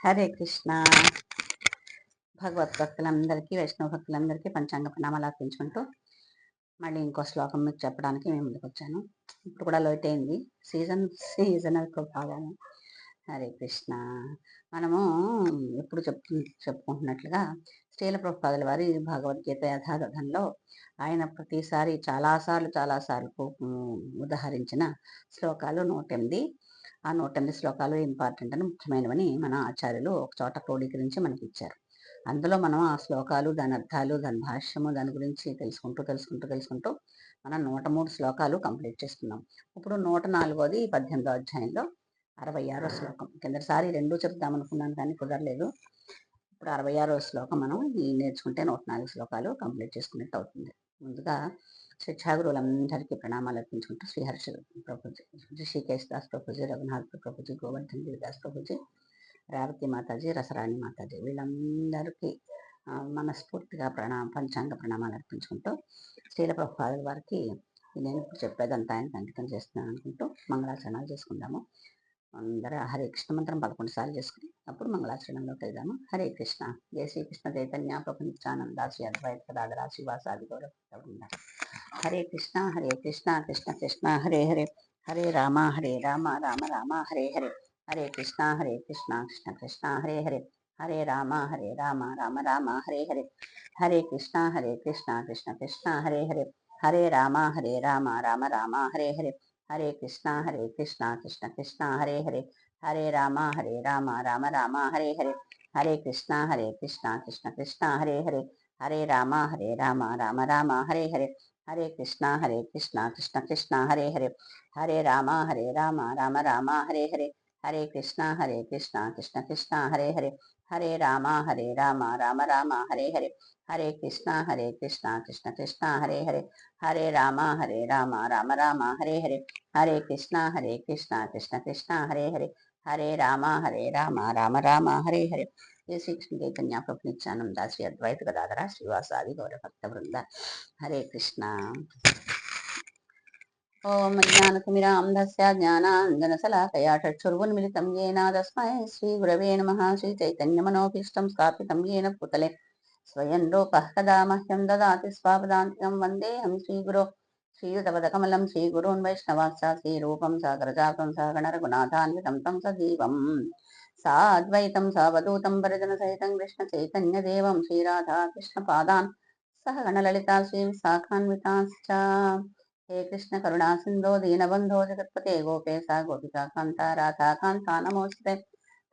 హరే కృష్ణ. భగవత్ భక్తులందరికీ, వైష్ణవ భక్తులందరికీ పంచాంగ ప్రణామాలు అర్పించుకుంటూ మళ్ళీ ఇంకో శ్లోకం మీకు చెప్పడానికి మేము ముందుకు వచ్చాను. ఇప్పుడు కూడా లేట్ అయింది. సీజనల్ ప్రభావం. హరే కృష్ణ. మనము ఎప్పుడు చెప్పుకుంటున్నట్లుగా శ్రీల ప్రభుపాదుల వారి భగవద్గీత యథాతథంలో ఆయన ప్రతిసారి చాలాసార్లు ఉదహరించిన శ్లోకాలు 108. ఆ 108 శ్లోకాలు ఇంపార్టెంట్ అని, ముఖ్యమైనవని మన ఆచార్యులు ఒక చోట క్రోడీకరించి మనకి ఇచ్చారు. అందులో మనం ఆ శ్లోకాలు, దాని అర్థాలు, దాని భాష్యము, దాని గురించి తెలుసుకుంటూ మనం 103 శ్లోకాలు కంప్లీట్ చేసుకున్నాం. ఇప్పుడు 104వ 18వ అధ్యాయంలో 66వ శ్లోకం. కిందసారి 2 చెప్దాం అనుకున్నాను కానీ కుదరలేదు. ఇప్పుడు 66వ శ్లోకం మనం నేర్చుకుంటే 104 శ్లోకాలు కంప్లీట్ చేసుకున్నట్టు అవుతుంది. ముందుగా శిక్షాగురువులందరికీ ప్రణామాలు అర్పించుకుంటూ శ్రీహర్ష ప్రభుజీ, ఋషికేశ్ దాస్ ప్రభుజీ, రఘునాథ్ ప్రభుజీ, గోవర్ధన్ దాస్ ప్రభుజీ, రేవతి మాతాజీ, రసరాణి మాతాజీ, వీళ్ళందరికీ మనస్ఫూర్తిగా పంచాంగ ప్రణామాలు అర్పించుకుంటూ శ్రీల ప్రభుపాదుల వారికి నేను ఇప్పుడు చెప్పేదంతా ఆయనకు అంకితం చేస్తున్నాను అనుకుంటూ మంగళాచరణాలు చేసుకుందాము. అందరూ హరే కృష్ణ మంత్రం 11 సార్లు చేసుకుని అప్పుడు మంగళాచరణంలోకి వెళ్దాము. హరే కృష్ణ. జయ శ్రీకృష్ణ చైతన్య ప్రభు నిత్యానంద శ్రీ అద్వైత గదాధర శ్రీవాసాది గౌరవ. హరే కృష్ణ కృష్ణ కృష్ణ హరే హరే, హరే రామ రామ రామ హరే హరే, హరే కృష్ణ కృష్ణ కృష్ణ హరే హరే, హరే రామ రామ రామ హరే హరే, హరే కృష్ణ కృష్ణ కృష్ణ హరే హరే, హరే రామ రామ రామ హరే హరే, హరే కృష్ణ కృష్ణ కృష్ణ హరే హరే, హరే రామ రామ రామ హరే హరే, హరే కృష్ణ కృష్ణ కృష్ణ హరే హరే, హరే రామ రామ రామ హరే హరే, హరే కృష్ణ కృష్ణ కృష్ణ హరే హరే, హరే రామ రామ రామ హరే హరే, హరే కృష్ణ కృష్ణ కృష్ణ హరే హరే, హరే రామ రామ రామ హరే హరే, హరే కృష్ణ కృష్ణ కృష్ణ హరే హరే, హరే రామ రామ రామ హరే హరే, హరే కృష్ణ కృష్ణ కృష్ణ హరే హరే, హరే రామ రామ రామ హరే హరే. జయ శ్రీకృష్ణ చైతన్య ప్రభు నిత్యానంద శ్రీ అద్వైత గదాధర శ్రీవాసాది గౌర భక్త బృంద. హరే కృష్ణ. ఓం అజ్ఞానతిమిరాంధస్య జ్ఞానాంజనశలాకయా చక్షుర్వున్మిలితం యేన తస్మై శ్రీగురవే నమః. శ్రీచైతన్యమనోభీష్టం స్థాపితం యేన భూతలే స్వయం రూపः కదా మह्यं దదాతి స్వాపదాంతికం వందేహం శ్రీగురో శ్రీయుతపదకమలం శ్రీగురూన్ వైష్ణవాంస శ్రీరూపం సాగరజాతం సహగణ రఘునాథాన్వితం తం సజీవం సాద్వైతం సవధూతం పరిజనసహితం కృష్ణ చైతన్యదేవం శ్రీరాధా కృష్ణపాదాన్ సహగణలలితా శ్రీవిశాఖాన్వితాశ్చ. हे कृष्ण करुणा सिंधो दीनबंधो जगत्पते गोपेश गोपिका कांता राधा कांता नमोस्ते.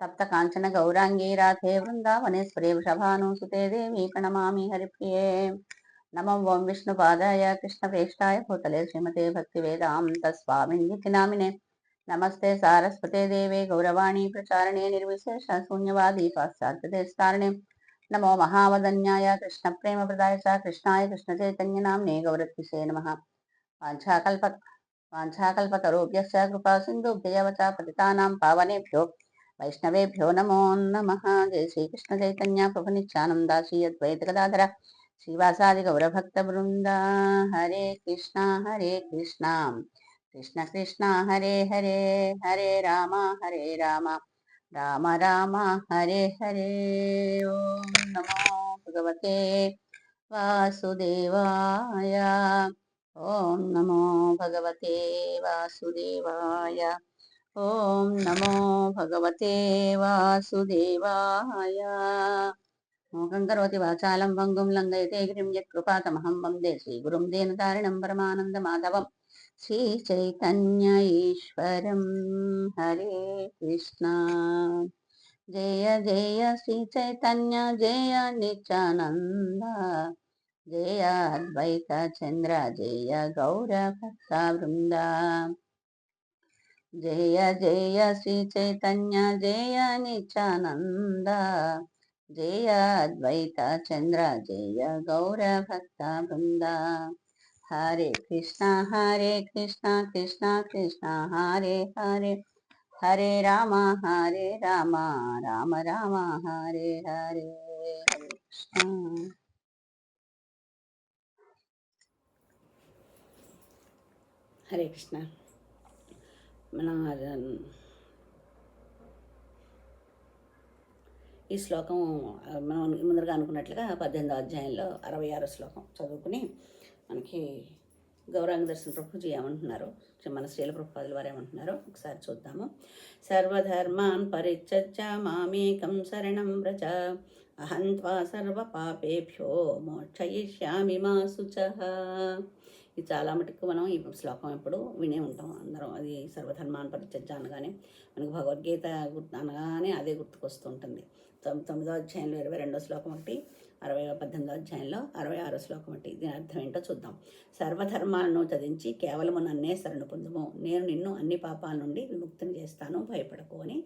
तप्त कांचन गौरांगी राधे वृंदावनेश्वरे वृषभानुसुते देवी प्रणमामि हरिप्रिये. नमो ओं विष्णुपादाय कृष्णप्रेष्ठाय भूतले श्रीमते भक्तिवेदान्त स्वामिन्निति नामिने नमस्ते सारस्वते देवे गौरवाणी प्रचारणे निर्विशेष शून्यवादी पाश्चात्यदेशतारणे नमो महावदन्याय कृष्ण प्रेम प्रदाय च कृष्णाय कृष्ण चैतन्य नाम्ने गौरत्विषे नमः. वाञ्छाकल्पतरुभ्यश्च कृपा सिन्धुभ्यैव च पतितानां पावनेभ्यो वैष्णवेभ्यो नमो नमः. जय श्रीकृष्ण चैतन्य प्रभु नित्यानन्द श्री अद्वैत गदाधर श्रीवासादि गौरभक्तवृन्द. हरे कृष्णा कृष्ण कृष्ण हरे हरे, हरे राम राम राम हरे हरे. ओम नमो भगवते वासुदेवाय. ओम नमो भगवते वासुदेवाय. ओम नमो भगवते वासुदेवाय. मोहं करोति वाचालं भङ्गुं लङ्घयते गिरिं यत्कृपातमहं वन्दे श्रीगुरुं दीनतारिणं परमानन्दमाधवं श्रीचैतन्य ईश्वरं. हरे कृष्णा. जय जय श्रीचैतन्य जय नित्यानन्द, जय अद्वैत चन्द्र जय गौरभक्तवृन्द. जय जय श्रीचैतन्य जय नित्यानन्द, जय अद्वैत चन्द्र जय गौरभक्तवृन्द. हरे कृष्णा कृष्णा कृष्ण हरे हरे, हरे राम राम राम हरे हरे. हरे कृष्ण. హరే కృష్ణ. మనం ఈ శ్లోకం మనం ముందరగా అనుకున్నట్లుగా 18వ అధ్యాయంలో 66వ శ్లోకం చదువుకుని మనకి గౌరాంగ దర్శన ప్రభుజీ ఏమంటున్నారు, మన శ్రీల ప్రభుపాదుల వారు ఏమంటున్నారో ఒకసారి చూద్దాము. సర్వధర్మాన్ పరిత్యజ్య మామేకం శరణం వ్రజ అహం త్వా సర్వ పాపేభ్యో మోక్షయిష్యామి మా శుచః. ఇది చాలా మటుకు మనం ఈ శ్లోకం ఎప్పుడు వినే ఉంటాం అందరం. అది సర్వధర్మాన్ పరిత్యజ్య అనగానే మనకు భగవద్గీత అనగానే అదే గుర్తుకొస్తూ ఉంటుంది. 9వ అధ్యాయంలో 22వ శ్లోకం ఒకటి, 18వ అధ్యాయంలో 66వ శ్లోకం ఒకటి. దీని అర్థం ఏంటో చూద్దాం. సర్వధర్మాలను త్యజించి కేవలము నన్నే శరణు పొందుము, నేను నిన్ను అన్ని పాపాల నుండి విముక్తిని చేస్తాను, భయపడకు అని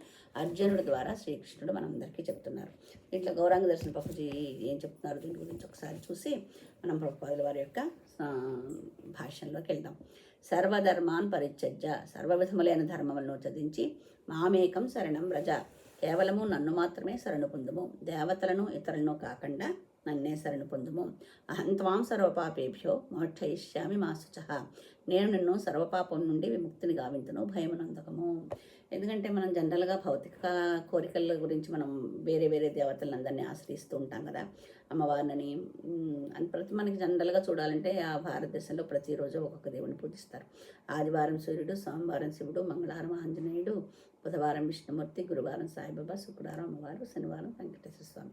అర్జునుడి ద్వారా శ్రీకృష్ణుడు మనందరికీ చెప్తున్నారు. దీంట్లో గౌరాంగ దర్శన ప్రభుజీ ఏం చెప్తున్నారు దీని గురించి ఒకసారి చూసి మనం ప్రభుపాదుల వారి యొక్క భాష్యంలోకి వెళ్దాం. సర్వధర్మాన్ పరిత్యజ్య, సర్వవిధములైన ధర్మములను త్యజించి మామేకం శరణం వ్రజ, కేవలము నన్ను మాత్రమే శరణు పొందుము, దేవతలను ఇతరులను కాకుండా నన్నే శరణు పొందుము. అహం త్వాం సర్వపాపేభ్యో మోక్షయిష్యామి మా శుచః, నేను నిన్ను సర్వపాపం నుండి విముక్తిని గావింతును, భయమునందకము. ఎందుకంటే మనం జనరల్గా భౌతిక కోరికల గురించి మనం వేరే వేరే దేవతలందరినీ ఆశ్రయిస్తూ ఉంటాం కదా, అమ్మవారిని. మనకి జనరల్గా చూడాలంటే ఆ భారతదేశంలో ప్రతిరోజు ఒక్కొక్క దేవుని పూజిస్తారు. ఆదివారం సూర్యుడు, సోమవారం శివుడు, మంగళవారం ఆంజనేయుడు, బుధవారం విష్ణుమూర్తి, గురువారం సాయిబాబా, శుక్రవారం అమ్మవారు, శనివారం వెంకటేశ్వర స్వామి.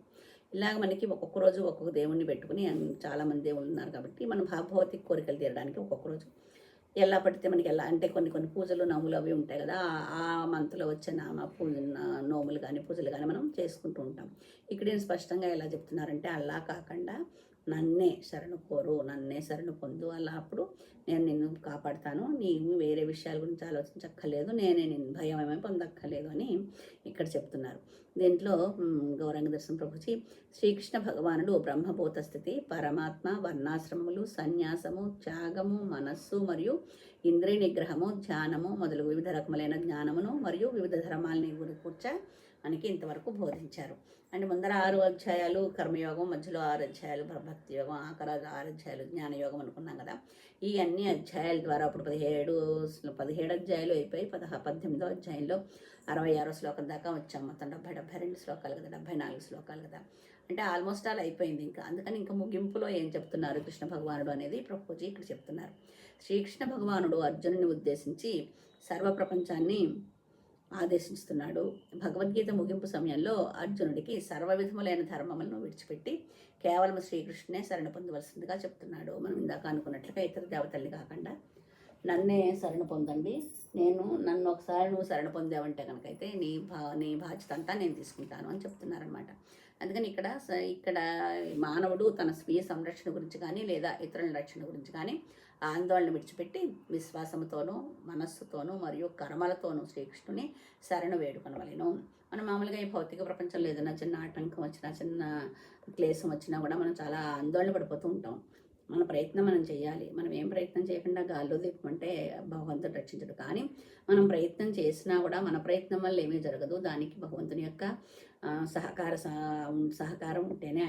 ఇలాగ మనకి ఒక్కొక్క రోజు ఒక్కొక్క దేవుణ్ణి పెట్టుకుని చాలామంది దేవుళ్ళు ఉన్నారు కాబట్టి మనం భౌతిక కోరికలు తీరడానికి ఒక్కొక్క రోజు ఎలా పడితే మనకి ఎలా అంటే కొన్ని పూజలు నోములు అవి ఉంటాయి కదా, ఆ మంత్లో వచ్చే నోములు కానీ పూజలు కానీ మనం చేసుకుంటూ ఉంటాం. ఇక్కడ నేను స్పష్టంగా ఎలా చెప్తున్నారంటే అలా కాకుండా నన్నే శరణు కోరు, నన్నే శరణు పొందు, అలా అప్పుడు నేను నిన్ను కాపాడుతాను, నీవు వేరే విషయాల గురించి ఆలోచించక్కర్లేదు, నేనే నిన్ను భయం ఏమీ పొందక్కర్లేదు అని ఇక్కడ చెప్తున్నారు. దీంట్లో గౌరాంగ దర్శన ప్రభుజీ శ్రీకృష్ణ భగవానుడు బ్రహ్మభూత స్థితి, పరమాత్మ, వర్ణాశ్రమములు, సన్యాసము, త్యాగము, మనస్సు మరియు ఇంద్రియ నిగ్రహము, ధ్యానము మొదలు వివిధ రకములైన జ్ఞానమును మరియు వివిధ ధర్మాలని కూర్చ మనకి ఇంతవరకు బోధించారు. అండ్ ముందర 6 అధ్యాయాలు కర్మయోగం, మధ్యలో 6 అధ్యాయాలు భక్తి యోగం, ఆఖర 6 అధ్యాయాలు జ్ఞానయోగం అనుకున్నాం కదా. ఈ అన్ని అధ్యాయాల ద్వారా అప్పుడు 17 అధ్యాయాలు అయిపోయి 18వ అధ్యాయంలో 66వ శ్లోకం దాకా వచ్చాం. మొత్తం 72 శ్లోకాలు కదా, 74 శ్లోకాలు కదా, అంటే ఆల్మోస్ట్ ఆల్ అయిపోయింది. అందుకని ఇంకా ముగింపులో ఏం చెప్తున్నారు కృష్ణ భగవానుడు అనేది ప్రభుజీ ఇక్కడ చెప్తున్నారు. శ్రీకృష్ణ భగవానుడు అర్జునుని ఉద్దేశించి సర్వప్రపంచాన్ని ఆదేశిస్తున్నాడు. భగవద్గీత ముగింపు సమయంలో అర్జునుడికి సర్వవిధములైన ధర్మములను విడిచిపెట్టి కేవలం శ్రీకృష్ణునే శరణ పొందవలసిందిగా చెప్తున్నాడు. మనం ఇందాక అనుకున్నట్లుగా ఇతర దేవతల్ని కాకుండా నన్నే శరణ పొందండి, నన్ను ఒకసారి నువ్వు శరణ పొందావంటే కనుకైతే నీ బాధ్యత అంతా నేను తీసుకుంటాను అని చెప్తున్నారనమాట. అందుకని ఇక్కడ మానవుడు తన స్వీయ సంరక్షణ గురించి కానీ లేదా ఇతరుల రక్షణ గురించి కానీ ఆందోళన విడిచిపెట్టి విశ్వాసంతోనూ మనస్సుతోనూ మరియు కర్మలతోనూ శ్రీకృష్ణుని శరణు వేడుకొనవలెను. మనం మామూలుగా ఈ భౌతిక ప్రపంచంలో ఏదైనా చిన్న ఆటంకం వచ్చినా, చిన్న క్లేశం వచ్చినా కూడా మనం చాలా ఆందోళన పడిపోతూ ఉంటాం. మన ప్రయత్నం మనం చేయాలి. మనం ఏం ప్రయత్నం చేయకుండా గాల్లో దీపమంటే భగవంతుడు రక్షించడు. కానీ మనం ప్రయత్నం చేసినా కూడా మన ప్రయత్నం వల్ల ఏమీ జరగదు. దానికి భగవంతుని యొక్క సహకారం ఉంటేనే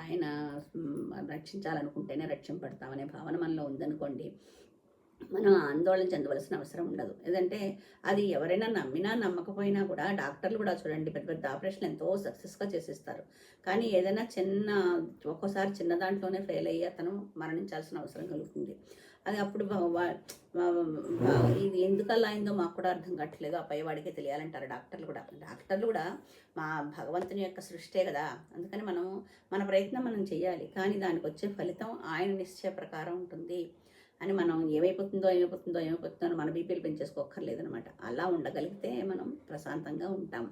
ఆయన రక్షించాలనుకుంటేనే రక్షింపడతామనే భావన మనలో ఉందనుకోండి, మనం ఆందోళన చెందవలసిన అవసరం ఉండదు. ఏదంటే అది ఎవరైనా నమ్మినా నమ్మకపోయినా కూడా డాక్టర్లు కూడా చూడండి పెద్ద పెద్ద ఆపరేషన్లు ఎంతో సక్సెస్గా చేసిస్తారు. కానీ ఏదైనా ఒక్కోసారి చిన్న దాంట్లోనే ఫెయిల్ అయ్యి అతను మరణించాల్సిన అవసరం కలుగుతుంది. అది అప్పుడు ఇది ఎందుకల్లా అయిందో మాకు కూడా అర్థం కావట్లేదు, ఆ పైవాడికే తెలియాలంటారు డాక్టర్లు కూడా మా భగవంతుని యొక్క సృష్టే కదా. అందుకని మన ప్రయత్నం మనం చేయాలి, కానీ దానికి వచ్చే ఫలితం ఆయన నిశ్చయ ప్రకారం ఉంటుంది అని మనం ఏమైపోతుందో అని మన బీపీలు పెంచేసుకోక్కర్లేదనమాట. అలా ఉండగలిగితే మనం ప్రశాంతంగా ఉంటాం.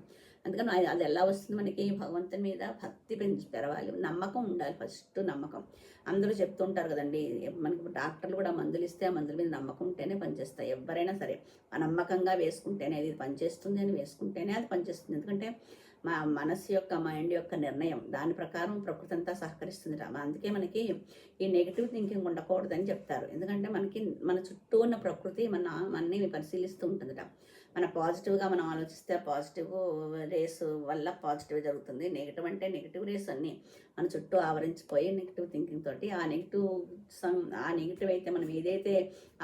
అందుకని అది ఎలా వస్తుంది, మనకి భగవంతుని మీద భక్తి పెరవాలి, నమ్మకం ఉండాలి. ఫస్ట్ నమ్మకం. అందరూ చెప్తుంటారు కదండి, మనకి డాక్టర్లు కూడా మందులు ఇస్తే ఆ మందుల మీద నమ్మకం ఉంటేనే పనిచేస్తాయి. ఎవరైనా సరే నమ్మకంగా వేసుకుంటేనే అది పనిచేస్తుంది అని వేసుకుంటేనే అది పనిచేస్తుంది. ఎందుకంటే మా మనస్సు యొక్క మైండ్ యొక్క నిర్ణయం దాని ప్రకారం ప్రకృతి అంతా సహకరిస్తుంది. అందుకే మనకి ఈ నెగిటివ్ థింకింగ్ ఉండకూడదని చెప్తారు. ఎందుకంటే మన చుట్టూ ఉన్న ప్రకృతి మనని పరిశీలిస్తూ ఉంటుందిట. మన పాజిటివ్గా మనం ఆలోచిస్తే పాజిటివ్ రేస్ వల్ల పాజిటివ్ జరుగుతుంది. నెగిటివ్ అంటే నెగిటివ్ రేస్ అన్నీ మన చుట్టూ ఆవరించిపోయి నెగిటివ్ థింకింగ్ తోటి ఆ నెగిటివ్ అయితే మనం ఏదైతే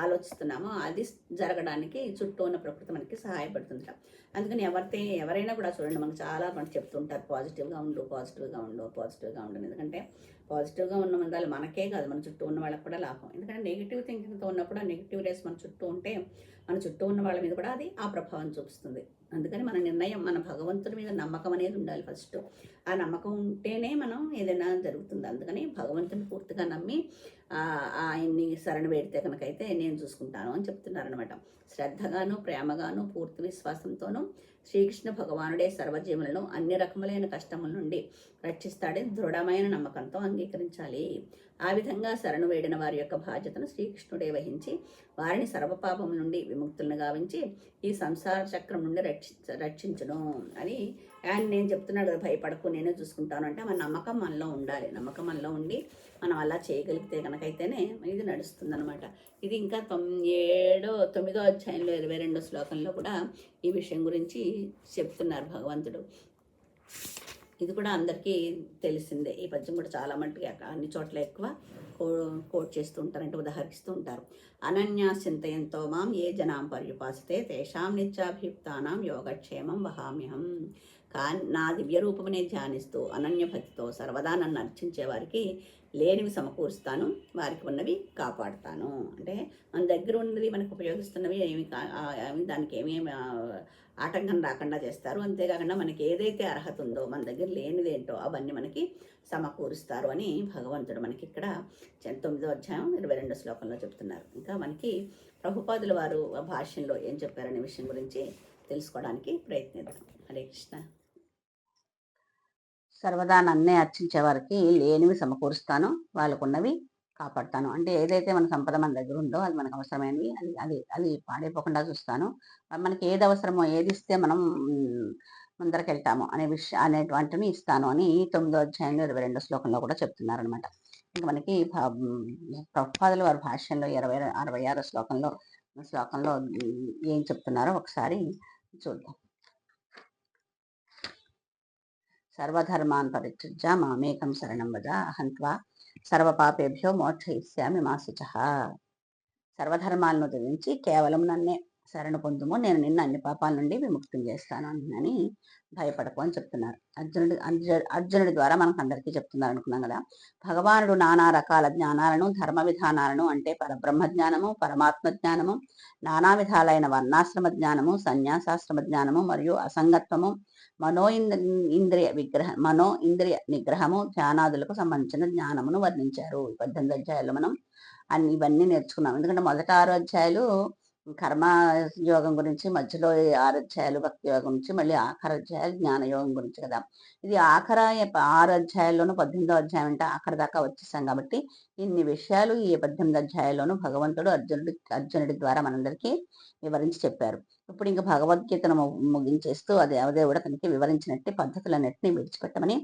ఆలోచిస్తున్నామో అది జరగడానికి చుట్టూ ఉన్న ప్రకృతి మనకి సహాయపడుతుంది. అందుకని ఎవరైనా కూడా చూడండి, మనకు చాలా మంది చెప్తుంటారు పాజిటివ్గా ఉండు, పాజిటివ్గా ఉండు, పాజిటివ్గా ఉండు. ఎందుకంటే పాజిటివ్గా ఉన్న వల్ల మనకే కాదు, మన చుట్టూ ఉన్న వాళ్ళకి కూడా లాభం. ఎందుకంటే నెగిటివ్ థింకింగ్తో ఉన్నప్పుడు ఆ నెగిటివ్ రేస్ మన చుట్టూ ఉంటే మన చుట్టూ ఉన్న వాళ్ళ మీద కూడా అది ఆ ప్రభావం చూపిస్తుంది. అందుకని మన నిర్ణయం, మన భగవంతుడి మీద నమ్మకం అనేది ఉండాలి ఫస్ట్. ఆ నమ్మకం ఉంటేనే మనం ఏదైనా జరుగుతుంది. అందుకని భగవంతుని పూర్తిగా నమ్మి ఆయన్ని శరణ వేడితే కనుకైతే నేను చూసుకుంటాను అని చెప్తున్నారనమాట. శ్రద్ధగాను, ప్రేమగాను, పూర్తి విశ్వాసంతోనూ శ్రీకృష్ణ భగవానుడే సర్వజీవులను అన్ని రకములైన కష్టముల నుండి రక్షిస్తాడని దృఢమైన నమ్మకంతో అంగీకరించాలి. ఆ విధంగా శరణు వేడిన వారి యొక్క బాధ్యతను శ్రీకృష్ణుడే వహించి వారిని సర్వపాపం నుండి విముక్తులను గావించి ఈ సంసార చక్రం నుండి రక్షించను అని ఆయన నేను చెప్తున్నాడు కదా, భయపడకు నేనే చూసుకుంటాను అంటే మన నమ్మకం మనలో ఉండాలి. నమ్మకం మనలో ఉండి మనం అలా చేయగలిగితే కనుకైతేనే ఇది నడుస్తుంది అనమాట. ఇది ఇంకా 9వ అధ్యాయంలో 22వ శ్లోకంలో కూడా ఈ విషయం గురించి చెప్తున్నారు భగవంతుడు. ఇది కూడా అందరికీ తెలిసిందే. ఈ పద్యం కూడా చాలా మట్టుకు అన్ని చోట్ల ఎక్కువ కోట్ చేస్తూ ఉంటారు, అంటే ఉదాహరిస్తూ ఉంటారు. అనన్యా చింతయంతో మాం ఏ జనాం పర్యుపాసితే తేషాం నిత్యాభియుక్తానాం యోగక్షేమం వహామ్యహం. నా దివ్య రూపమునే ధ్యానిస్తూ అనన్య భక్తితో సర్వదా నన్ను అర్చించే వారికి లేనివి సమకూరుస్తాను, వారికి ఉన్నవి కాపాడుతాను. అంటే మన దగ్గర ఉన్నది మనకు ఉపయోగిస్తున్నవి దానికి ఏమేమి ఆటంకం రాకుండా చేస్తారు. అంతేకాకుండా మనకి ఏదైతే అర్హత ఉందో, మన దగ్గర లేనిదేంటో అవన్నీ మనకి సమకూరుస్తారు అని భగవంతుడు మనకి ఇక్కడ 9వ అధ్యాయం 22వ శ్లోకంలో చెప్తున్నారు. ఇంకా మనకి ప్రభుపాదుల వారు భాష్యంలో ఏం చెప్పారనే విషయం గురించి తెలుసుకోవడానికి ప్రయత్నిద్దాం. హరే కృష్ణ. సర్వదా నన్నే అర్చించే వారికి లేనివి సమకూరుస్తాను, వాళ్ళకున్నవి కాపాడుతాను. అంటే ఏదైతే మన సంపద మన దగ్గర ఉందో అది మనకు అవసరమైనవి అది అది అది పాడైపోకుండా చూస్తాను. మనకి ఏది అవసరమో, ఏది ఇస్తే మనం ముందరికి వెళ్తాము అనేటువంటివి ఇస్తాను అని 9వ అధ్యాయంలో 22వ శ్లోకంలో కూడా చెప్తున్నారనమాట. ఇంకా మనకి ప్రభుపాదుల వారి భాష్యంలో 66వ శ్లోకంలో ఏం చెప్తున్నారో ఒకసారి చూద్దాం. సర్వధర్మాన్ పరిత్యజ్య మామేకం శరణం వద అహం త్వా సర్వపాపేభ్యో మోక్షయిష్యామి మా శుచః. సర్వధర్మాలను త్యజించి కేవలం నన్నే శరణు పొందుము, నేను నిన్ను అన్ని పాపాల నుండి విముక్తం చేస్తాను అని భయపడకు అని చెప్తున్నారు. అర్జునుడి ద్వారా మనకు అందరికీ చెప్తున్నారు అనుకున్నాం కదా. భగవానుడు నానా రకాల జ్ఞానాలను, ధర్మ విధానాలను, అంటే పరబ్రహ్మ జ్ఞానము, పరమాత్మ జ్ఞానము, నానా విధాలైన వర్ణాశ్రమ జ్ఞానము, సన్యాసాశ్రమ జ్ఞానము మరియు అసంగత్వము, మనో ఇంద్రియ నిగ్రహము, ధ్యానాదులకు సంబంధించిన జ్ఞానమును వర్ణించారు. 18 అధ్యాయాలు మనం ఇవన్నీ నేర్చుకున్నాం. ఎందుకంటే మొదట 6 అధ్యాయాలు కర్మ యోగం గురించి, మధ్యలో 6 అధ్యాయాలు భక్తి యోగం గురించి, మళ్ళీ ఆఖరి అధ్యాయాలు జ్ఞాన యోగం గురించి కదా. ఇది 6 అధ్యాయాల్లోనూ 18వ అధ్యాయం అంటే ఆఖరి దాకా వచ్చేసాం కాబట్టి ఇన్ని విషయాలు ఈ 18 అధ్యాయాల్లోనూ భగవంతుడు అర్జునుడి ద్వారా మనందరికీ వివరించి చెప్పారు. ఇప్పుడు ఇంకా భగవద్గీతను ముగించేస్తూ ఆ దేవదేవుడు అతనికి వివరించినట్టు పద్ధతులన్నింటినీ విడిచిపెట్టమని,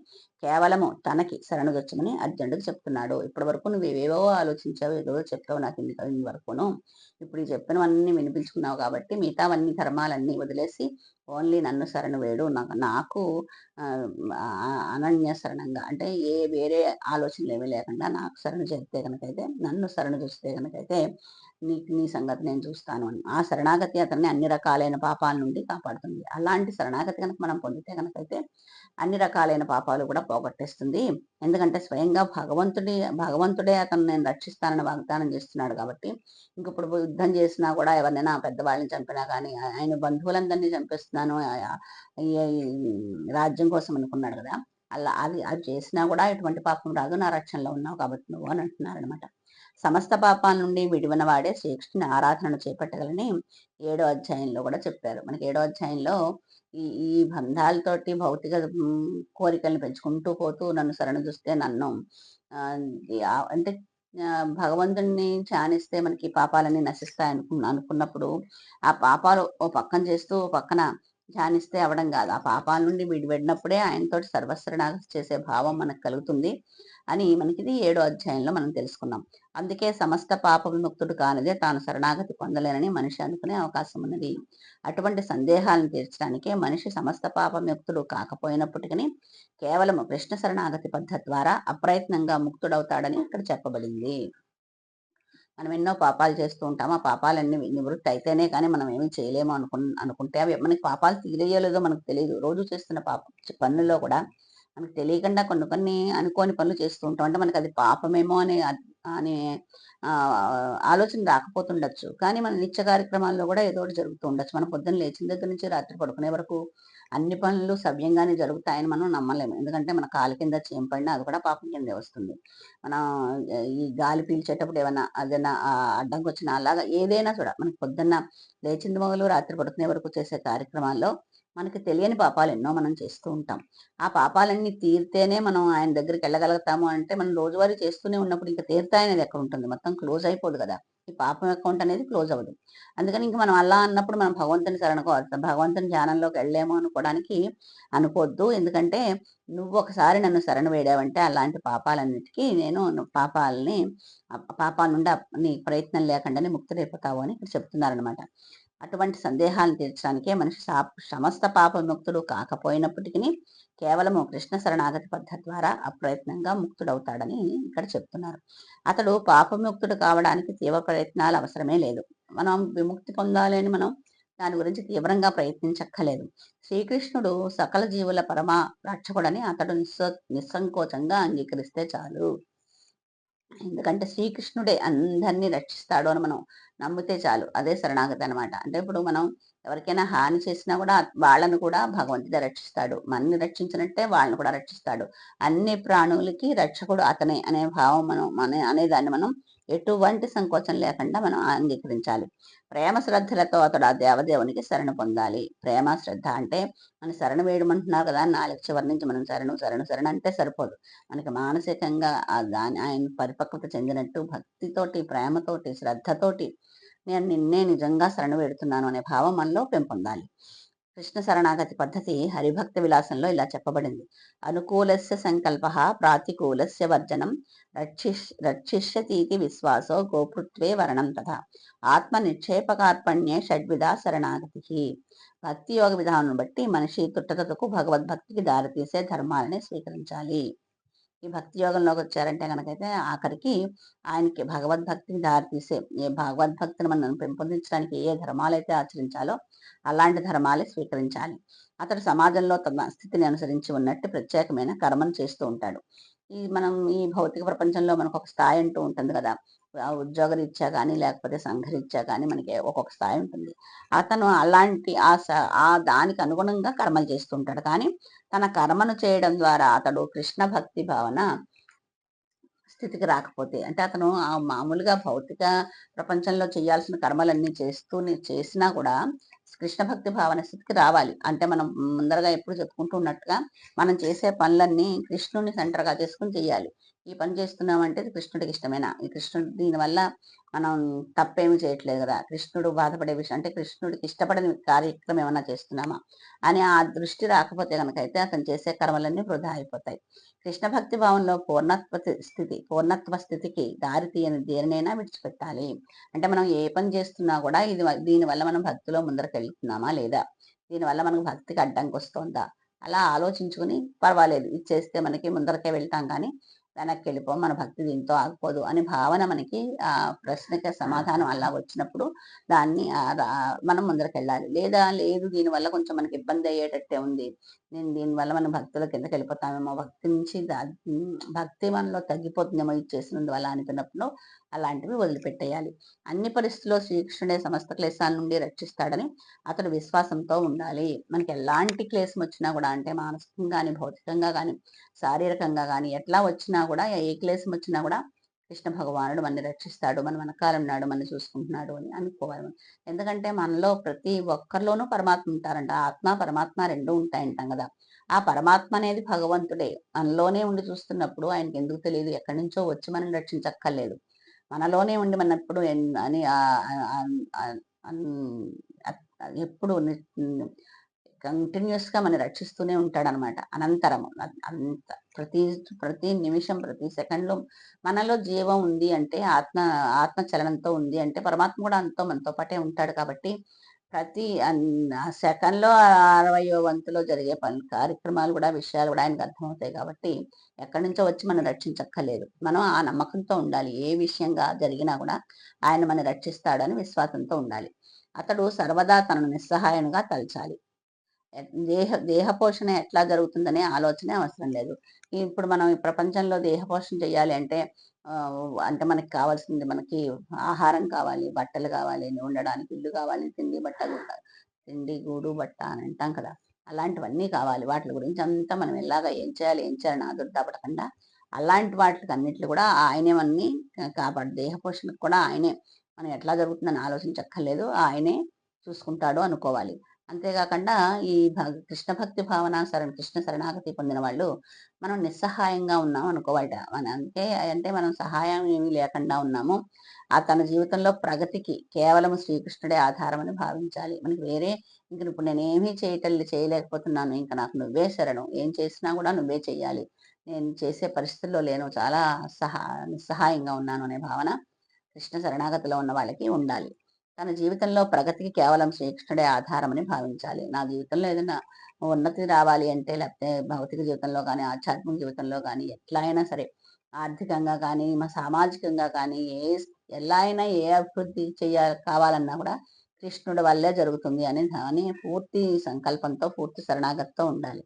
కేవలము తనకి శరణుదొచ్చమని అర్జునుడికి చెప్తున్నాడు. ఇప్పటి వరకు నువ్వు ఏవేవో ఆలోచించావు, ఏదో చెప్పావు నాకు ఇన్ని వరకును. ఇప్పుడు ఈ చెప్పినవన్నీ వినిపించుకున్నావు కాబట్టి మిగతావన్నీ ధర్మాలన్నీ వదిలేసి ఓన్లీ నన్ను శరణు వేడు, నాకు అనన్య శరణంగా, అంటే వేరే ఆలోచనలు ఏమీ లేకుండా నాకు శరణు చేస్తే కనుకైతే, నన్ను శరణు చూస్తే కనుకైతే నీ సంగతి నేను చూస్తాను అని. ఆ శరణాగతి అతన్ని అన్ని రకాలైన పాపాల నుండి కాపాడుతుంది. అలాంటి శరణాగతి కనుక మనం పొందితే కనుకైతే అన్ని రకాలైన పాపాలు కూడా పోగొట్టేస్తుంది. ఎందుకంటే స్వయంగా భగవంతుడే అతను నేను రక్షిస్తానని వాగ్దానం చేస్తున్నాడు కాబట్టి. ఇప్పుడు యుద్ధం చేసినా కూడా, ఎవరినైనా పెద్దవాళ్ళని చంపినా కానీ, ఆయన బంధువులందరినీ చంపేస్తున్నాను రాజ్యం కోసం అనుకున్నాడు కదా. అలా అది చేసినా కూడా ఎటువంటి పాపం రాదు, నా రక్షణలో ఉన్నావు కాబట్టి నువ్వు అని అంటున్నారు అనమాట. సమస్త పాపాల నుండి విడివన వాడే శ్రీకృష్ణుని ఆరాధనను చేపట్టగలని 7వ అధ్యాయంలో కూడా చెప్పారు. మనకి 7వ అధ్యాయంలో ఈ బంధాలతోటి భౌతిక కోరికలను పెంచుకుంటూ పోతూ నన్ను శరణు చూస్తే నన్ను అంటే భగవంతుడిని ధ్యానిస్తే మనకి పాపాలన్నీ నశిస్తాయి అనుకున్నప్పుడు ఆ పాపాలు ఓ పక్కన చేస్తూ ఓ పక్కన ధ్యానిస్తే అవడం కాదు. ఆ పాపాల నుండి విడిపడినప్పుడే ఆయనతోటి సర్వశరణాగతి చేసే భావం మనకు కలుగుతుంది అని మనకి ఇది 7వ అధ్యాయంలో మనం తెలుసుకున్నాం. అందుకే సమస్త పాప విముక్తుడు కానిదే తాను శరణాగతి పొందలేనని మనిషి అనుకునే అవకాశం ఉన్నది. అటువంటి సందేహాలను తీర్చడానికే మనిషి సమస్త పాప విముక్తుడు కాకపోయినప్పటికీ కేవలం కృష్ణ శరణాగతి పద్ధతి ద్వారా అప్రయత్నంగా ముక్తుడవుతాడని ఇక్కడ చెప్పబడింది. మనం ఎన్నో పాపాలు చేస్తూ ఉంటాం. ఆ పాపాలన్నీ నివృత్తి అయితేనే కానీ మనం ఏమి చేయలేము అనుకుంటే అవి మనకి పాపాలు తీరయ్యో లేదో మనకు తెలీదు. రోజు చేస్తున్న పనుల్లో కూడా మనకు తెలియకుండా కొన్ని కొన్ని అనుకోని పనులు చేస్తూ ఉంటాం. అంటే మనకది పాపమేమో అనే ఆలోచన రాకపోతుండొచ్చు. కానీ మన నిత్య కార్యక్రమాల్లో కూడా ఏదో ఒకటి జరుగుతూ ఉండొచ్చు. మనం పొద్దున్న లేచిన దగ్గర నుంచి రాత్రి పడుకునే వరకు అన్ని పనులు సవ్యంగానే జరుగుతాయని మనం నమ్మలేము. ఎందుకంటే మన కాలు కింద చీమ పడినా అది కూడా పాపం కిందే వస్తుంది. మనం ఈ గాలి పీల్చేటప్పుడు ఏదైనా అడ్డంకొచ్చినా అలాగా ఏదైనా కూడా మనకి పొద్దున్న లేచింది మొదలు రాత్రి పడుకునే వరకు చేసే కార్యక్రమాల్లో మనకి తెలియని పాపాలు ఎన్నో మనం చేస్తూ ఉంటాం. ఆ పాపాలన్నీ తీరితేనే మనం ఆయన దగ్గరికి వెళ్ళగలుగుతాము అంటే మనం రోజువారీ చేస్తూనే ఉన్నప్పుడు ఇంక తీరుతాయనేది ఎక్కడ ఉంటుంది? మొత్తం క్లోజ్ అయిపోదు కదా! ఈ పాపం అకౌంట్ అనేది క్లోజ్ అవ్వదు. అందుకని ఇంక మనం అలా అన్నప్పుడు మనం భగవంతుని భగవంతుని ధ్యానంలోకి వెళ్ళలేము అనుకోవడానికి అనుకోవద్దు. ఎందుకంటే నువ్వు ఒకసారి నన్ను శరణు వేడావంటే అలాంటి పాపాలన్నిటికీ నేను పాపాల నుండి నీ ప్రయత్నం లేకుండానే ముక్తుడైపోతావు అని ఇక్కడ చెప్తున్నారనమాట. అటువంటి సందేహాలను తీర్చడానికే మనిషి సమస్త పాప విముక్తుడు కాకపోయినప్పటికీ కేవలము కృష్ణ శరణాగతి పద్ధతి ద్వారా అప్రయత్నంగా ముక్తుడవుతాడని ఇక్కడ చెప్తున్నారు. అతడు పాపముక్తుడు కావడానికి తీవ్ర ప్రయత్నాలు అవసరమే లేదు. మనం విముక్తి పొందాలి అని మనం దాని గురించి తీవ్రంగా ప్రయత్నించక్కలేదు. శ్రీకృష్ణుడు సకల జీవుల పరమ రక్షకుడని అతడు నిస్సంకోచంగా అంగీకరిస్తే చాలు. ఎందుకంటే శ్రీకృష్ణుడే అందరినీ రక్షిస్తాడు అని మనం నమ్మితే చాలు. అదే శరణాగతి అనమాట. అంటే ఇప్పుడు మనం ఎవరికైనా హాని చేసినా కూడా వాళ్ళను కూడా భగవంతుడే రక్షిస్తాడు. మనని రక్షించినట్టే వాళ్ళని కూడా రక్షిస్తాడు. అన్ని ప్రాణులకి రక్షకుడు అతనే అనే భావం అనేదాన్ని మనం ఎటువంటి సంకోచం లేకుండా మనం అంగీకరించాలి. ప్రేమ శ్రద్ధలతో అతడు ఆ దేవదేవునికి శరణు పొందాలి. ప్రేమ శ్రద్ధ అంటే మన శరణు వేయడమంటున్నారు కదా, నాలుగు చివరి నుంచి మనం శరణు అంటే సరిపోదు. మనకి మానసికంగా ఆయన పరిపక్వత చెందినట్టు భక్తితోటి, ప్రేమతోటి, శ్రద్ధతోటి నేను నిన్నే నిజంగా శరణు వేడుతున్నాను అనే భావం మనలో పెంపొందాలి. కృష్ణ శరణాగతి పద్ధతి హరిభక్త విలాసంలో ఇలా చెప్పబడింది. అనుకూలస్య సంకల్ప ప్రాతికూలస్య వర్జనం రక్షిష్యతీతి విశ్వాసో గోపృత్వే వరణం తథా ఆత్మ నిక్షేపకార్పణ్యే షడ్విధ శరణాగతి. భక్తి యోగ విధానం బట్టి మనిషి తుట్టతకు భగవద్భక్తికి దారితీసే ధర్మాలని స్వీకరించాలి. ఈ భక్తి యోగంలోకి వచ్చారంటే కనుకైతే ఆఖరికి ఆయనకి భగవద్భక్తికి దారితీసే భగవద్భక్తిని మనం పెంపొందించడానికి ఏ ధర్మాలైతే ఆచరించాలో అలాంటి ధర్మాలే స్వీకరించాలి. అతడు సమాజంలో తమ స్థితిని అనుసరించి ఉన్నట్టు ప్రత్యేకమైన కర్మను చేస్తూ ఉంటాడు. మనం ఈ భౌతిక ప్రపంచంలో మనకు ఒక స్థాయి అంటూ ఉంటుంది కదా. ఉద్యోగరీత్యా కానీ లేకపోతే సంఘరీత్యా కానీ మనకి ఒక్కొక్క స్థాయి ఉంటుంది. అతను అలాంటి దానికి అనుగుణంగా కర్మలు చేస్తుంటాడు. కానీ తన కర్మను చేయడం ద్వారా అతడు కృష్ణ భక్తి భావన స్థితికి రాకపోతే, అంటే అతను మామూలుగా భౌతిక ప్రపంచంలో చేయాల్సిన కర్మలన్నీ చేసినా కూడా కృష్ణ భక్తి భావన స్థితికి రావాలి. అంటే మనం ముందరగా ఎప్పుడు చెప్పుకుంటూ ఉన్నట్టుగా మనం చేసే పనులన్నీ కృష్ణుని సెంటర్గా చేసుకుని చేయాలి. ఈ పని చేస్తున్నామంటే కృష్ణుడికి ఇష్టమేనా, ఈ కృష్ణుడు దీనివల్ల మనం తప్పేమి చేయట్లేదు కదా, కృష్ణుడు బాధపడే విషయం అంటే కృష్ణుడికి ఇష్టపడని కార్యక్రమం ఏమైనా చేస్తున్నామా అని ఆ దృష్టి రాకపోతే కనుకైతే అతను చేసే కర్మలన్నీ వృధా అయిపోతాయి. కృష్ణ భక్తి భావంలో పూర్ణత్వ స్థితికి దారి తీయని దేనినైనా విడిచిపెట్టాలి. అంటే మనం ఏ పని చేస్తున్నా కూడా దీనివల్ల మనం భక్తిలో ముందరకు వెళ్తున్నామా లేదా, దీనివల్ల మనకు భక్తికి అడ్డంకి వస్తుందా, అలా ఆలోచించుకుని పర్వాలేదు ఇది చేస్తే మనకి ముందరకే వెళ్తాం కానీ వెనక్కి వెళ్ళిపోం, మన భక్తి దీంతో ఆగిపోదు అని భావన మనకి ఆ ప్రశ్నకి సమాధానం అలా వచ్చినప్పుడు దాన్ని మనం ముందరకు వెళ్ళాలి. లేదు దీనివల్ల కొంచెం మనకి ఇబ్బంది అయ్యేటట్టే ఉంది, నేను దీనివల్ల మనం భక్తుల కిందకి వెళ్ళిపోతామేమో, భక్తి నుంచి భక్తి మనలో తగ్గిపోతుందేమో ఇది చేసినందువల్ల అనుకున్నప్పుడు అలాంటివి వదిలిపెట్టేయాలి. అన్ని పరిస్థితుల్లో శ్రీకృష్ణుడే సమస్త క్లేశాల నుండి రక్షిస్తాడని అతడు విశ్వాసంతో ఉండాలి. మనకి ఎలాంటి క్లేశం వచ్చినా కూడా, అంటే మానసికంగా కానీ భౌతికంగా కానీ శారీరకంగా కానీ ఎట్లా వచ్చినా కూడా, ఏ క్లేశం వచ్చినా కూడా కృష్ణ భగవానుడు మనని రక్షిస్తాడు, మన వెనకాల ఉన్నాడు, మనని చూసుకుంటున్నాడు అని అనుకోవాలి మనం. ఎందుకంటే మనలో ప్రతి ఒక్కరిలోనూ పరమాత్మ ఉంటారంట. ఆత్మ పరమాత్మ రెండూ ఉంటాయంటాం కదా. ఆ పరమాత్మ అనేది భగవంతుడే మనలోనే ఉండి చూస్తున్నప్పుడు ఆయనకి ఎందుకు తెలియదు, ఎక్కడి నుంచో వచ్చి మనం రక్షించక్కర్లేదు, మనలోనే ఉండి మనప్పుడు అని ఎప్పుడు కంటిన్యూస్ గా మనం రక్షిస్తూనే ఉంటాడనమాట. అనంతరము అంత ప్రతి నిమిషం ప్రతి సెకండ్లో మనలో జీవం ఉంది అంటే ఆత్మ చలనంతో ఉంది అంటే పరమాత్మ కూడా అంతో మనతో పాటే ఉంటాడు. కాబట్టి ప్రతి సెకన్‌లో 60 వంతులో జరిగే పనులు, కార్యక్రమాలు కూడా, విషయాలు కూడా ఆయనకు అర్థమవుతాయి కాబట్టి, ఎక్కడి నుంచో వచ్చి మనం రక్షించక్కర్లేదు. మనం ఆ నమ్మకంతో ఉండాలి. ఏ విషయంగా జరిగినా కూడా ఆయన మనని రక్షిస్తాడని విశ్వాసంతో ఉండాలి. అతడు సర్వదా తనను నిస్సహాయునిగా తలచాలి. దేహ పోషణ ఎట్లా జరుగుతుందనే ఆలోచనే అవసరం లేదు. ఇప్పుడు మనం ఈ ప్రపంచంలో దేహ పోషణ చేయాలి అంటే అంటే మనకి కావాల్సింది, మనకి ఆహారం కావాలి, బట్టలు కావాలి, ఉండడానికి ఇల్లు కావాలి, తిండి, గూడు, బట్ట అని అంటాం కదా! అలాంటివన్నీ కావాలి. వాటి గురించి అంతా మనం ఎలాగా ఏం చేయాలి, ఏం చేయాలని ఆదుర్దాపడకుండా అలాంటి వాటికన్నిటిని కూడా ఆయనే మనని దేహ పోషణకు కూడా ఆయనే, మనం ఎట్లా జరుగుతుందని ఆలోచించక్కర్లేదు. ఆయనే చూసుకుంటాడు అనుకోవాలి. అంతేగాకుండా ఈ కృష్ణ భక్తి భావన కృష్ణ శరణాగతి పొందిన వాళ్ళు మనం నిస్సహాయంగా ఉన్నాం అనుకోవాలట. అంటే మనం సహాయం ఏమీ లేకుండా ఉన్నాము. తన జీవితంలో ప్రగతికి కేవలం శ్రీకృష్ణుడే ఆధారం అని భావించాలి. మనకి వేరే ఇప్పుడు నేనేమీ చేయలేకపోతున్నాను. ఇంక నాకు నువ్వే శరణం. ఏం చేసినా కూడా నువ్వే చెయ్యాలి. నేను చేసే పరిస్థితుల్లో లేను. చాలా నిస్సహాయంగా ఉన్నాను అనే భావన కృష్ణ శరణాగతిలో ఉన్న వాళ్ళకి ఉండాలి. తన జీవితంలో ప్రగతికి కేవలం శ్రీకృష్ణుడే ఆధారమని భావించాలి. నా జీవితంలో ఏదైనా ఉన్నతి రావాలి అంటే, లేకపోతే భౌతిక జీవితంలో కానీ, ఆధ్యాత్మిక జీవితంలో కానీ, ఎట్లా అయినా సరే, ఆర్థికంగా కానీ, సామాజికంగా కానీ, ఎలా అయినా ఏ అభివృద్ధి కావాలన్నా కూడా కృష్ణుడి వల్లే జరుగుతుంది అని పూర్తి సంకల్పంతో, పూర్తి శరణాగతితో ఉండాలి.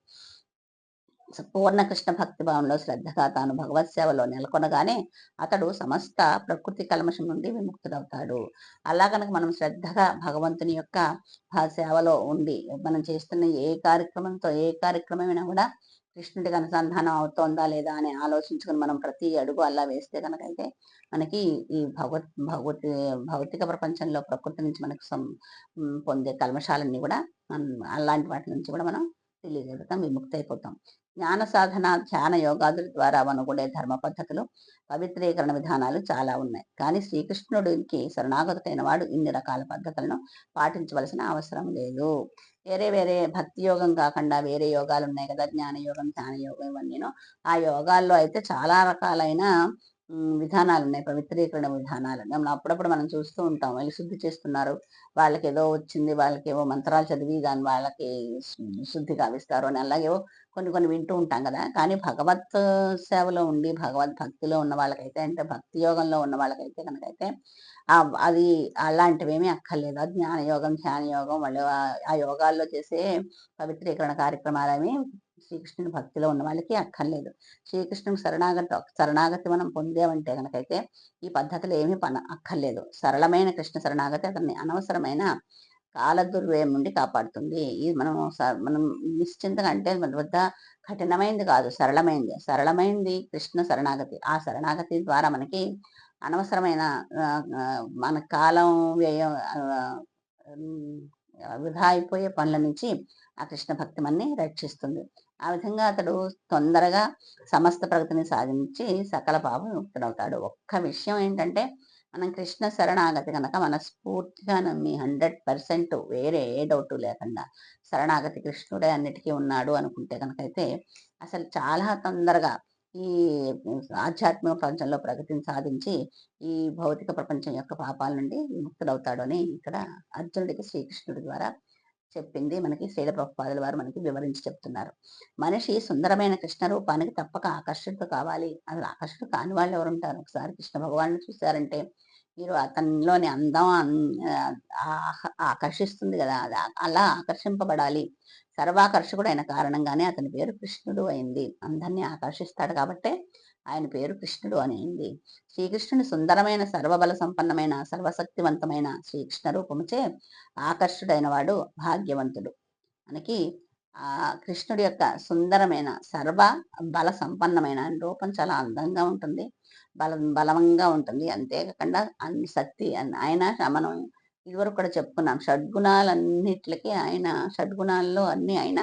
పూర్ణ కృష్ణ భక్తి భావంలో శ్రద్ధగా తాను భగవత్ సేవలో నెలకొనగానే అతడు సమస్త ప్రకృతి కల్మషం నుండి విముక్తుడవుతాడు. అలా కనుక మనం శ్రద్ధగా భగవంతుని యొక్క సేవలో ఉండి మనం చేస్తున్న ఏ కార్యక్రమమైనా కూడా కృష్ణుడికి అనుసంధానం అవుతోందా లేదా అని ఆలోచించుకుని మనం ప్రతి అడుగు అలా వేస్తే కనుకైతే మనకి ఈ భౌతిక ప్రపంచంలో ప్రకృతి నుంచి మనకు పొందే కల్మషాలన్నీ కూడా అలాంటి వాటి నుంచి కూడా మనం తెలియజేయగలుగుతాం, విముక్తి అయిపోతాం. జ్ఞాన సాధన, ధ్యాన యోగాదుల ద్వారా మనకుడే ధర్మ పద్ధతులు, పవిత్రీకరణ విధానాలు చాలా ఉన్నాయి. కానీ శ్రీకృష్ణుడికి శరణాగతుడైన వాడు ఇన్ని రకాల పద్ధతులను పాటించవలసిన అవసరం లేదు. వేరే భక్తి యోగం కాకుండా వేరే యోగాలు ఉన్నాయి కదా, జ్ఞాన యోగం, ధ్యాన యోగం, ఇవన్నీను. ఆ యోగాల్లో అయితే చాలా రకాలైన విధానాలు ఉన్నాయి, పవిత్రీకరణ విధానాలు. అప్పుడప్పుడు మనం చూస్తూ ఉంటాం, వెళ్ళి శుద్ధి చేస్తున్నారు, వాళ్ళకి ఏదో వచ్చింది, వాళ్ళకి ఏవో మంత్రాలు చదివి దాన్ని వాళ్ళకి శుద్ధి కావిస్తారు అని అలాగేవో కొన్ని వింటూ ఉంటాం కదా. కానీ భగవత్ సేవలో ఉండి భగవద్ భక్తిలో ఉన్న వాళ్ళకైతే, అంటే భక్తి యోగంలో ఉన్న వాళ్ళకైతే కనుకైతే అది అలాంటివేమీ అక్కర్లేదు. జ్ఞాన యోగం, ధ్యాన యోగం, వాళ్ళు ఆ యోగాల్లో చేసే పవిత్రీకరణ కార్యక్రమాలేమి శ్రీకృష్ణుని భక్తిలో ఉన్న వాళ్ళకి అక్కర్లేదు. శ్రీకృష్ణుని శరణాగతి మనం పొందేమంటే కనుకైతే ఈ పద్ధతులు ఏమీ అక్కర్లేదు. సరళమైన కృష్ణ శరణాగతి అతన్ని అనవసరమైన కాలదుర్వ్యయం నుండి కాపాడుతుంది. ఇది మనం నిశ్చింతగా, అంటే మన వద్ద కఠినమైంది కాదు, సరళమైంది కృష్ణ శరణాగతి. ఆ శరణాగతి ద్వారా మనకి అనవసరమైన మన కాలం వ్యయం వృధా అయిపోయే పనుల నుంచి ఆ కృష్ణ భక్తి మనని రక్షిస్తుంది. ఆ విధంగా అతడు తొందరగా సమస్త ప్రగతిని సాధించి సకల పాప ముక్తుడవుతాడు. ఒక్క విషయం ఏంటంటే, మనం కృష్ణ శరణాగతి కనుక మనస్ఫూర్తిగా నమ్మి 100% వేరే ఏ డౌట్ లేకుండా శరణాగతి కృష్ణుడే అన్నిటికీ ఉన్నాడు అనుకుంటే కనుకైతే అసలు చాలా తొందరగా ఈ ఆధ్యాత్మిక ప్రపంచంలో ప్రగతిని సాధించి ఈ భౌతిక ప్రపంచం యొక్క పాపాల నుండి విముక్తుడవుతాడు అని ఇక్కడ అర్జునుడికి శ్రీకృష్ణుడి ద్వారా చెప్పింది మనకి శ్రీల ప్రభుపాదుల వారు మనకి వివరించి చెప్తున్నారు. మనిషి సుందరమైన కృష్ణ రూపానికి తప్పక ఆకర్షితుడు కావాలి. అసలు ఆకర్షితుడు కాని వాళ్ళు ఎవరు ఉంటారు? ఒకసారి కృష్ణ భగవాను చూశారంటే మీరు అతనిలోని అందం ఆకర్షిస్తుంది కదా, అలా ఆకర్షింపబడాలి. సర్వాకర్షకుడు అయిన కారణంగానే అతని పేరు కృష్ణుడు అయింది. అందరినీ ఆకర్షిస్తాడు కాబట్టే ఆయన పేరు కృష్ణుడు అని అయింది. శ్రీకృష్ణుని సుందరమైన సర్వబల సంపన్నమైన సర్వశక్తివంతమైన శ్రీకృష్ణ రూపముచే ఆకర్షుడైన వాడు భాగ్యవంతుడు. మనకి ఆ కృష్ణుడి యొక్క సుందరమైన సర్వ బల సంపన్నమైన రూపం చాలా అందంగా ఉంటుంది, బలంగా ఉంటుంది. అంతేకాకుండా అన్ని శక్తి ఆయన, మనం ఇదివరకు కూడా చెప్పుకున్నాం, షడ్గుణాల్లో అన్ని ఆయన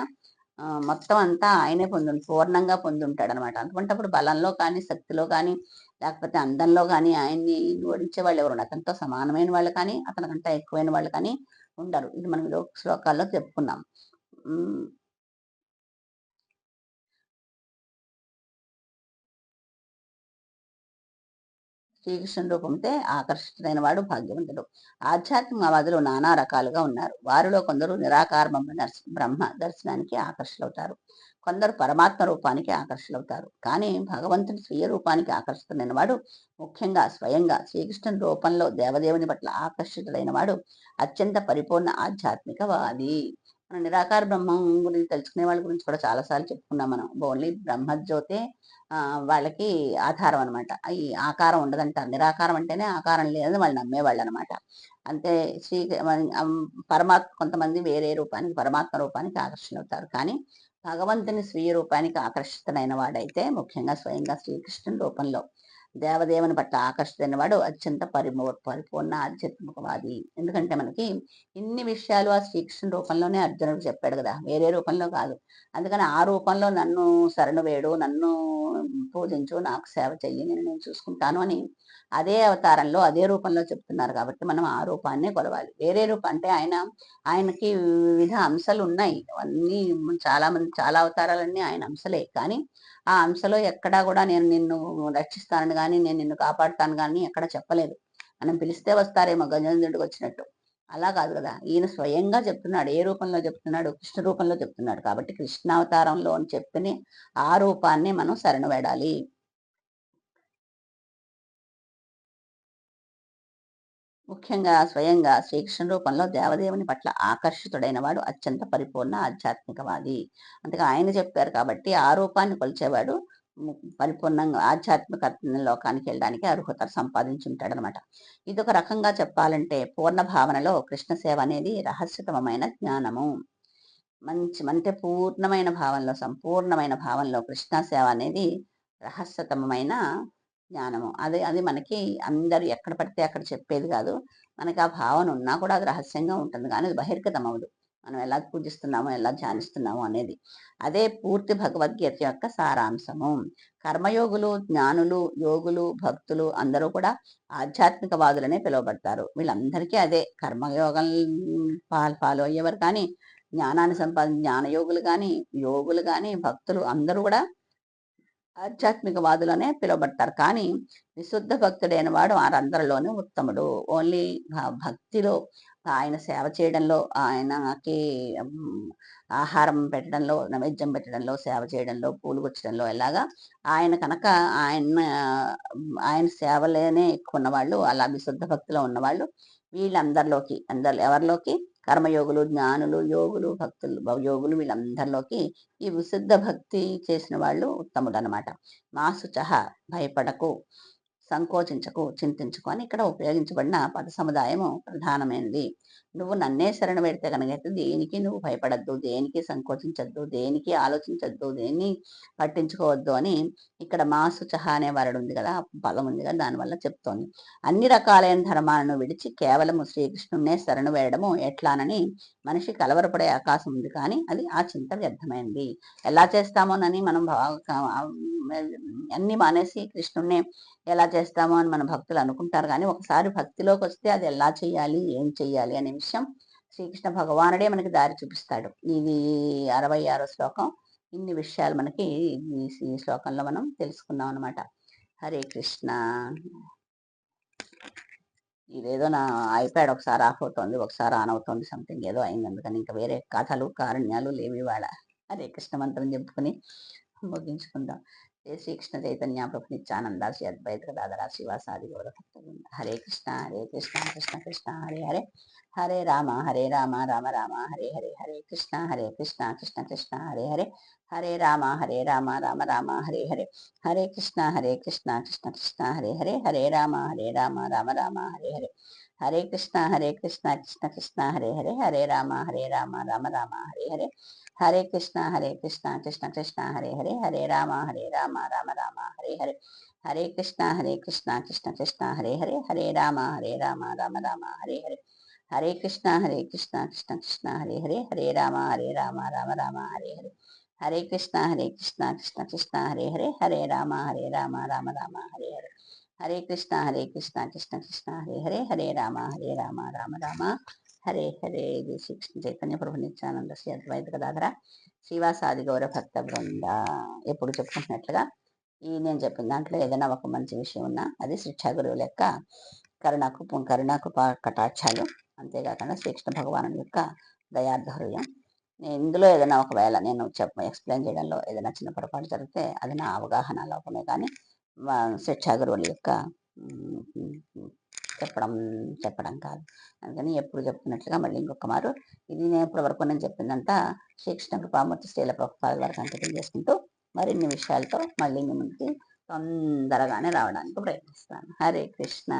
మొత్తం అంతా ఆయనే పూర్ణంగా పొందుంటాడు అనమాట. అటువంటిప్పుడు బలంలో కానీ, శక్తిలో కానీ, లేకపోతే అందంలో కానీ ఆయన్ని ఓడించే వాళ్ళు ఎవరు? అతనితో సమానమైన వాళ్ళు కానీ, అతనికంటే ఎక్కువైన వాళ్ళు కానీ ఉండరు. ఇది మనం శ్లోకాల్లో చెప్పుకున్నాం. శ్రీకృష్ణుని రూపంతో ఆకర్షితుడైన వాడు భాగ్యవంతుడు. ఆధ్యాత్మికవాదులు నానా రకాలుగా ఉన్నారు. వారిలో కొందరు నిరాకార బ్రహ్మ దర్శనానికి ఆకర్షులవుతారు. కొందరు పరమాత్మ రూపానికి ఆకర్షులవుతారు. కానీ భగవంతుని స్వీయ రూపానికి ఆకర్షితుడైన వాడు, ముఖ్యంగా స్వయంగా శ్రీకృష్ణుని రూపంలో దేవదేవుని పట్ల ఆకర్షితుడైన వాడు అత్యంత పరిపూర్ణ ఆధ్యాత్మికవాది. మన నిరాకార బ్రహ్మం గురించి తెలుసుకునే వాళ్ళ గురించి కూడా చాలాసార్లు చెప్పుకున్నాం మనం. ఓన్లీ బ్రహ్మజ్యోతే వాళ్ళకి ఆధారం అనమాట. ఈ ఆకారం ఉండదంటారు. నిరాకారం అంటేనే ఆకారం లేదని వాళ్ళు నమ్మేవాళ్ళు అనమాట. అంతే. శ్రీ పరమాత్మ కొంతమంది వేరే రూపానికి, పరమాత్మ రూపానికి ఆకర్షణవుతారు. కానీ భగవంతుని స్వీయ రూపానికి ఆకర్షితుడైన వాడైతే, ముఖ్యంగా స్వయంగా శ్రీకృష్ణుని రూపంలో దేవదేవుని పట్ల ఆకర్షితుడైన వాడు అత్యంత పరిపూర్ణ ఆధ్యాత్మికవాది. ఎందుకంటే మనకి ఇన్ని విషయాలు ఆ శ్రీకృష్ణుని రూపంలోనే అర్జునుడు చెప్పాడు కదా, వేరే రూపంలో కాదు. అందుకని ఆ రూపంలో నన్ను శరణు వేడు, నన్ను పూజించు, నాకు సేవ చెయ్యి, నేను చూసుకుంటాను అని అదే అవతారంలో అదే రూపంలో చెప్తున్నారు. కాబట్టి మనం ఆ రూపాన్నే కొలవాలి. వేరే రూపం అంటే ఆయనకి వివిధ అంశాలు ఉన్నాయి. అన్నీ చాలా అవతారాలన్నీ ఆయన అంశలే. కానీ ఆ అంశలో ఎక్కడా కూడా నేను నిన్ను రక్షిస్తానని కానీ, నేను నిన్ను కాపాడుతాను కానీ ఎక్కడ చెప్పలేదు. మనం పిలిస్తే వస్తారేమో గజేంద్రుడికి వచ్చినట్టు. అలా కాదు కదా. ఈయన స్వయంగా చెప్తున్నాడు. ఏ రూపంలో చెప్తున్నాడు? కృష్ణ రూపంలో చెప్తున్నాడు. కాబట్టి కృష్ణావతారంలో అని చెప్పని ఆ రూపాన్ని మనం శరణు వేడాలి. ముఖ్యంగా స్వయంగా శ్రీకృష్ణ రూపంలో దేవదేవుని పట్ల ఆకర్షితుడైన వాడు అత్యంత పరిపూర్ణ ఆధ్యాత్మికవాది. అందుకే ఆయన చెప్పారు కాబట్టి ఆ రూపాన్ని కొలిచేవాడు పరిపూర్ణంగా ఆధ్యాత్మిక లోకానికి వెళ్ళడానికి అర్హత సంపాదించుంటాడనమాట. ఇదొక రకంగా చెప్పాలంటే పూర్ణ భావనలో కృష్ణ సేవ అనేది రహస్యతమైన జ్ఞానము. అంటే పూర్ణమైన భావంలో, సంపూర్ణమైన భావంలో కృష్ణ సేవ అనేది రహస్యతమైన జ్ఞానము. అది అది మనకి అందరూ ఎక్కడ పడితే అక్కడ చెప్పేది కాదు. మనకి ఆ భావన ఉన్నా కూడా అది రహస్యంగా ఉంటుంది. కానీ అది బహిర్గతం అవ్వదు. మనం ఎలా పూజిస్తున్నామో, ఎలా ధ్యానిస్తున్నామో అనేది. అదే పూర్తి భగవద్గీత యొక్క సారాంశము. కర్మయోగులు, జ్ఞానులు, యోగులు, భక్తులు అందరూ కూడా ఆధ్యాత్మికవాదులనే పిలువబడతారు. వీళ్ళందరికీ అదే కర్మయోగం ఫాలో అయ్యేవారు కానీ, జ్ఞానాన్ని జ్ఞానయోగులు కానీ, యోగులు కానీ, భక్తులు అందరూ కూడా ఆధ్యాత్మికవాదులనే పిలువబడతారు. కానీ విశుద్ధ భక్తుడైన వాడు వారందరిలోనూ ఉత్తముడు. ఓన్లీ భక్తిలో, ఆయన సేవ చేయడంలో, ఆయనకి ఆహారం పెట్టడంలో, నైవేద్యం పెట్టడంలో, సేవ చేయడంలో, పూలు గుచ్చడంలో ఎలాగా ఆయన కనుక ఆయన సేవలోనే ఎక్కువ ఉన్నవాళ్ళు, అలా విశుద్ధ భక్తిలో ఉన్నవాళ్ళు వీళ్ళందరిలోకి ఎవరిలోకి కర్మయోగులు, జ్ఞానులు, యోగులు, భక్తులు, యోగులు వీళ్ళందరిలోకి ఈ విశుద్ధ భక్తి చేసిన వాళ్ళు ఉత్తముడు అనమాట. మాసుచహ భయపడకు, సంకోచించకు, చింతించకు అని ఇక్కడ ఉపయోగించబడిన పద సముదాయము ప్రధానమైనది. నువ్వు నన్నే శరణ పెడితే కనుక దేనికి నువ్వు భయపడద్దు, దేనికి సంకోచించద్దు, దేనికి ఆలోచించద్దు, దేన్ని పట్టించుకోవద్దు అని ఇక్కడ మాసుచహ అనే వరడు ఉంది కదా, పదం ఉంది కదా, దానివల్ల చెప్తోంది. అన్ని రకాలైన ధర్మాలను విడిచి కేవలము శ్రీకృష్ణున్నే శరణు వేయడము ఎట్లానని మనిషి కలవరపడే అవకాశం ఉంది. కానీ అది ఆ చింత వ్యర్థమైంది. ఎలా చేస్తామోనని మనం అన్ని మానేసి కృష్ణున్నే ఎలా చేస్తామో అని మన భక్తులు అనుకుంటారు. కానీ ఒకసారి భక్తిలోకి వస్తే అది ఎలా చేయాలి, ఏం చెయ్యాలి అనే విషయం శ్రీకృష్ణ భగవానుడే మనకి దారి చూపిస్తాడు. ఇది 66వ శ్లోకం. ఇన్ని విషయాలు మనకి ఈ శ్లోకంలో మనం తెలుసుకున్నాం అనమాట. హరే కృష్ణ. ఇదేదో నా ఐప్యాడ్ ఒకసారి ఆఫ్ అవుతుంది, ఒకసారి ఆన్ అవుతుంది, సంథింగ్ ఏదో అయింది. అందుకని ఇంకా వేరే కథలు కారణ్యాలు లేవి వాళ్ళ. హరే కృష్ణ మంత్రం చెప్పుకుని ముగించుకుందాం. జయ శ్రీకృష్ణ చైతన్య ప్రభు నిత్యానంద శ్రీ అద్వైత గదాధర శ్రీవాసాది గౌర భక్తవృంద. హరే కృష్ణ కృష్ణ కృష్ణ హరే హరే, హరే రామ రామ రామ హరే హరే, హరే కృష్ణ కృష్ణ కృష్ణ హరే హరే, హరే రామ రామ రామ హరే హరే, హరే కృష్ణ కృష్ణ కృష్ణ హరే హరే, హరే రామ రామ రామ హరే హరే, హరే కృష్ణ కృష్ణ కృష్ణ హరే హరే, హరే రామ రామ రామ హరే హరే, హరే కృష్ణ కృష్ణ కృష్ణ హరే హరే, హరే రామ రామ రామ హరే హరే, హరే కృష్ణ కృష్ణ కృష్ణ హరే హరే, హరే రామ రామ రామ హరే హరే, హరే కృష్ణ కృష్ణ కృష్ణ హరే హరే, హరే రామ రామ రామ హరే హరే, హరే కృష్ణ కృష్ణ కృష్ణ హరే హరే, హరే రామ రామ రామ హరే హరే, హరే కృష్ణ కృష్ణ కృష్ణ హరే హరే, హరే రామ రామ రామ హరే హరే. జై శ్రీకృష్ణ చైతన్య ప్రభు నిత్యానంద శ్రీ అద్వైత గదాధర శ్రీవాసాది గౌర భక్త బృంద. ఎప్పుడు చెప్పుకుంటున్నట్లుగా ఈ నేను చెప్పిన దాంట్లో ఏదైనా ఒక మంచి విషయం ఉన్నా అది శిక్షా గురువుల యొక్క కరుణాకృప కటాక్షాలు, అంతేకాకుండా శ్రీకృష్ణ భగవాను యొక్క దయార్థ హృదయం. ఇందులో ఏదైనా ఒకవేళ నేను ఎక్స్ప్లెయిన్ చేయడంలో ఏదైనా చిన్న పొరపాటు జరిగితే అది నా అవగాహన లోపమే కానీ శిక్షా గురువుల యొక్క చెప్పడం చెప్పడం కాదు. అందుకని ఎప్పుడు చెప్తున్నట్లుగా మళ్ళీ ఇంకొక మారు ఇది నేను ఇప్పటి వరకు నేను చెప్పిందంతా శ్రీకృష్ణ కృపామూర్తి శ్రీల ప్రభుపాద వారికి అంకితం చేసుకుంటూ మరిన్ని విషయాలతో మళ్ళీ మీ ముందుకి తొందరగానే రావడానికి ప్రయత్నిస్తాను. హరే కృష్ణ.